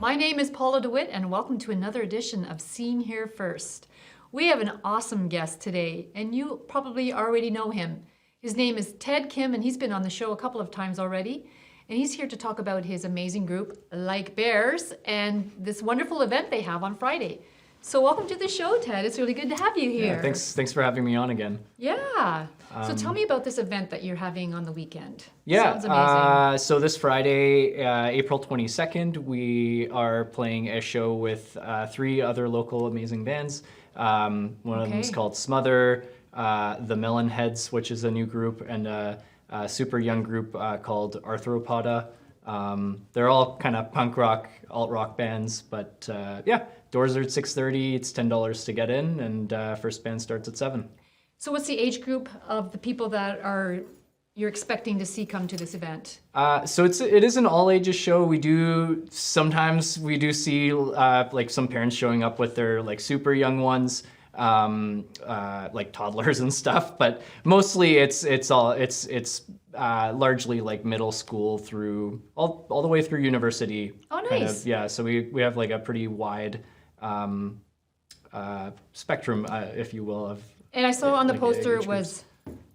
My name is Paula DeWit, and welcome to another edition of Seen Here First. We have an awesome guest today, and you probably already know him. His name is Ted Kim, and he's been on the show a couple of times already. And he's here to talk about his amazing group, Like Bears, and this wonderful event they have on Friday. So welcome to the show, Ted. It's really good to have you here. Yeah, thanks for having me on again. Yeah. So tell me about this event that you're having on the weekend. Yeah. Sounds amazing. So this Friday, April 22nd, we are playing a show with 3 other local amazing bands. One of them is called Smother, the Melonheads, which is a new group, and a super young group called Arthropoda. They're all kind of punk rock, alt rock bands, but yeah, doors are at 6:30. It's $10 to get in, and first band starts at 7. So what's the age group of the people that you're expecting to see come to this event? So it is an all ages show. Sometimes we do see like some parents showing up with their like super young ones, like toddlers and stuff. But mostly it's largely like middle school through all the way through university. Oh, nice. Kind of, yeah. So we have like a pretty wide spectrum, if you will, of. And I saw on the like poster age it was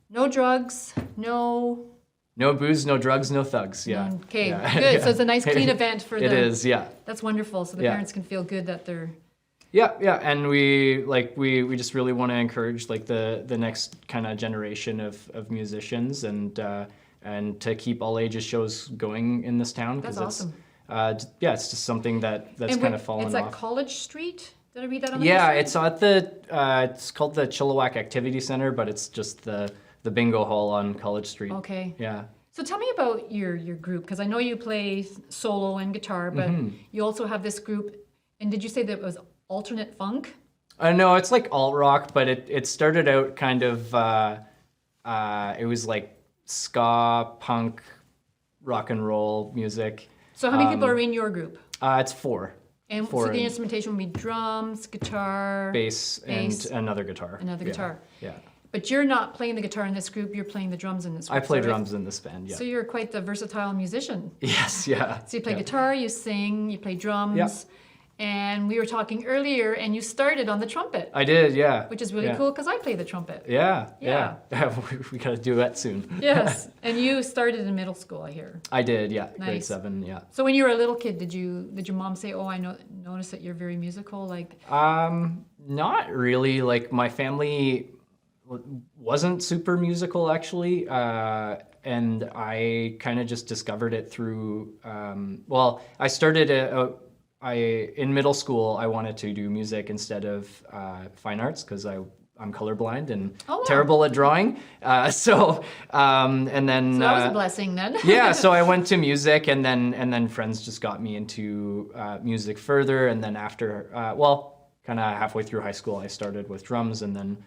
no drugs, no booze, no drugs, no thugs. Yeah. Okay, Yeah. good. Yeah. So it's a nice clean event for It is, yeah. That's wonderful. So the Yeah. parents can feel good that they're. Yeah, and we just really want to encourage like the next kind of generation of musicians and to keep all ages shows going in this town, because That's awesome. It's just something that's kind of fallen off. It's off. at College Street. Did I read that on the Yeah, poster? it's at it's called the Chilliwack Activity Center, but it's just the bingo hall on College Street. Okay. Yeah. So tell me about your group, because I know you play solo and guitar, but you also have this group. And did you say that it was alternate funk? No, it's like alt rock, but it started out kind of it was like ska, punk, rock and roll music. So how many people are in your group? It's 4. And so the instrumentation would be drums, guitar, bass, and another guitar. Another guitar. Yeah. But you're not playing the guitar in this group, you're playing the drums in this group. I play so drums in this band, yeah. So you're quite the versatile musician. Yes, yeah. So you play guitar, you sing, you play drums. And we were talking earlier, and you started on the trumpet. I did, yeah. Which is really cool, because I play the trumpet. Yeah. We got to duet soon. Yes, and you started in middle school, I hear. I did, yeah. Nice. Grade 7, yeah. So when you were a little kid, did your mom say, "Oh, I noticed that you're very musical"? Like. Not really. Like my family wasn't super musical, actually, and I kind of just discovered it through. I started in middle school. I wanted to do music instead of fine arts because I'm colorblind and terrible at drawing. And then So that was a blessing then. yeah. So I went to music, and then friends just got me into music further. And then after, kind of halfway through high school, I started with drums, and then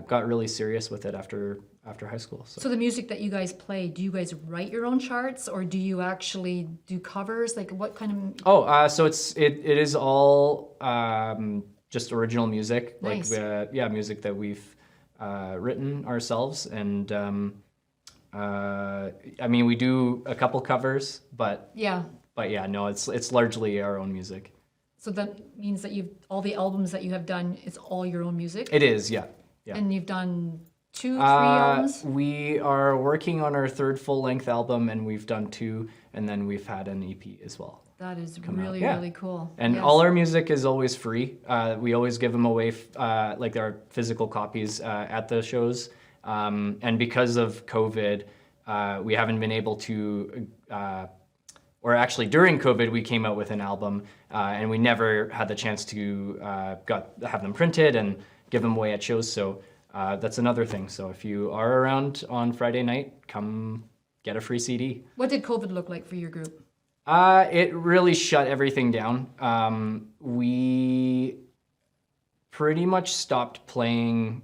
got really serious with it after high school. So the music that you guys play, do you guys write your own charts, or do you actually do covers? Like what kind of? So it is all just original music. Nice. Like music that we've written ourselves, and I mean we do a couple covers, but no, it's largely our own music. So that means that all the albums that you have done, it's all your own music? It is, yeah. And you've done 2, 3 albums? We are working on our 3rd full-length album, and we've done 2, and then we've had an EP as well. That is really cool. And all our music is always free. We always give them away, like our physical copies at the shows. And because of COVID, we haven't been able to... or actually during COVID, we came out with an album, and we never had the chance to have them printed and give them away at shows. So that's another thing. So if you are around on Friday night, come get a free CD. What did COVID look like for your group? It really shut everything down. We pretty much stopped playing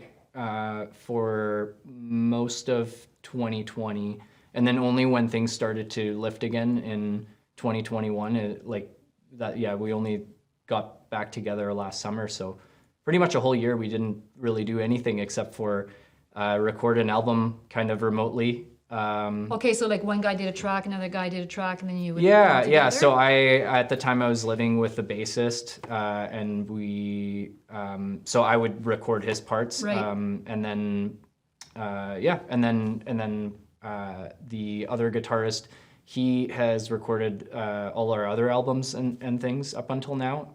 for most of 2020. And then only when things started to lift again in 2021, we only got back together last summer. So pretty much a whole year we didn't really do anything except for record an album kind of remotely Okay, so like one guy did a track, another guy did a track, and then you would Yeah, put it yeah. together? So at the time I was living with the bassist, and so I would record his parts, Right. and then, the other guitarist, he has recorded all our other albums and things up until now,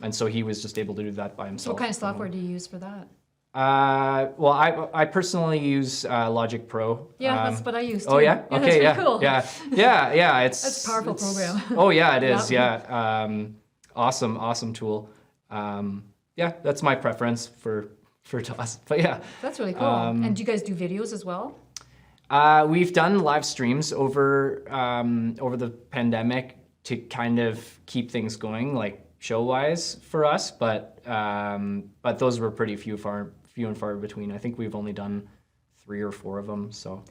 and so he was just able to do that by himself. What kind of software do you use for that? Well, I personally use Logic Pro. Yeah, that's what I use too. Oh yeah, Yeah, okay, that's yeah, pretty cool. yeah. It's a powerful program. Oh yeah, it is. Yeah. Yeah, awesome tool. Yeah, that's my preference for DAWs. But yeah, That's really cool. And do you guys do videos as well? we've done live streams over the pandemic to kind of keep things going, like show-wise for us. But those were pretty few and far between. I think we've only done 3 or 4 of them. So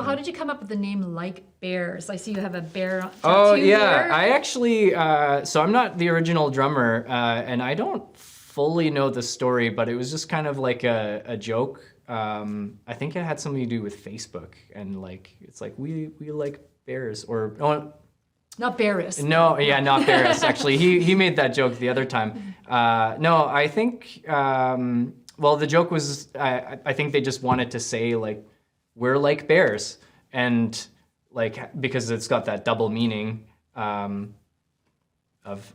How did you come up with the name Like Bears? I see you have a bear tattoo oh yeah, here. I actually so I'm not the original drummer, and I don't fully know the story, but it was just kind of like a joke. I think it had something to do with Facebook, and like it's like we like bears, or Not Barris. no, yeah, not Barris. Actually, he made that joke the other time. No, I think well, the joke was I think they just wanted to say like we're like bears, and like because it's got that double meaning of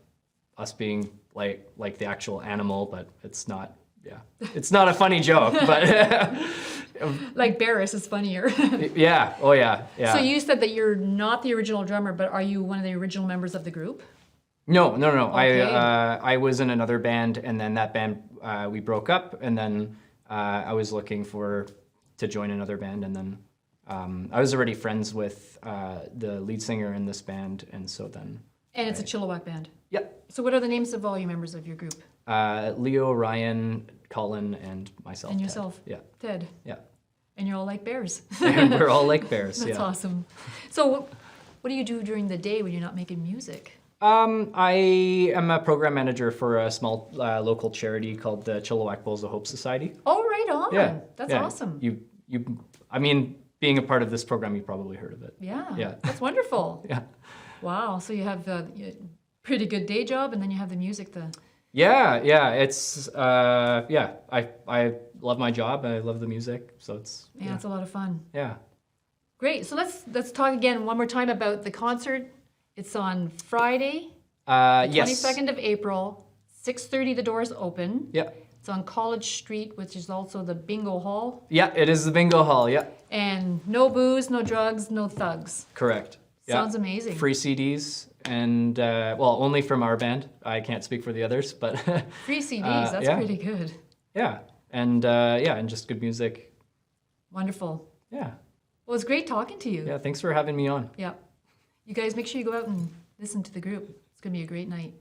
us being like the actual animal, but it's not. Yeah, it's not a funny joke, but Like Barris is funnier. yeah, oh yeah. So you said that you're not the original drummer, but are you one of the original members of the group? No. Okay. I was in another band, and then that band we broke up, and then I was looking to join another band, and then I was already friends with the lead singer in this band, and so then. And it's a Chilliwack band. Yeah. So what are the names of all your members of your group? Leo, Ryan, Colin, and myself. And Ted. yourself? Yeah. Ted. Yeah. And you're all like bears. And we're all like bears. That's yeah. awesome. So what do you do during the day when you're not making music? I am a program manager for a small local charity called the Chilliwack Bowls of Hope Society. Oh, right on. Yeah. That's yeah. awesome. I mean, being a part of this program, you probably heard of it. Yeah. Yeah. That's wonderful. Yeah. Wow. So you have a pretty good day job, and then you have the music. Yeah. It's I love my job. I love the music. So it's It's a lot of fun. yeah. Great. So let's talk again one more time about the concert. It's on Friday, Yes. 22nd of April, 6:30. The doors open. Yeah. It's on College Street, which is also the bingo hall. Yeah. It is the bingo hall. Yeah. And no booze, no drugs, no thugs. Correct. Yeah. Sounds amazing. Free CDs and well, only from our band. I can't speak for the others, but Free CDs. That's yeah. pretty good. yeah, and just good music. Wonderful. Yeah. Well, it's great talking to you. Yeah. Thanks for having me on. Yeah. You guys make sure you go out and listen to the group. It's going to be a great night.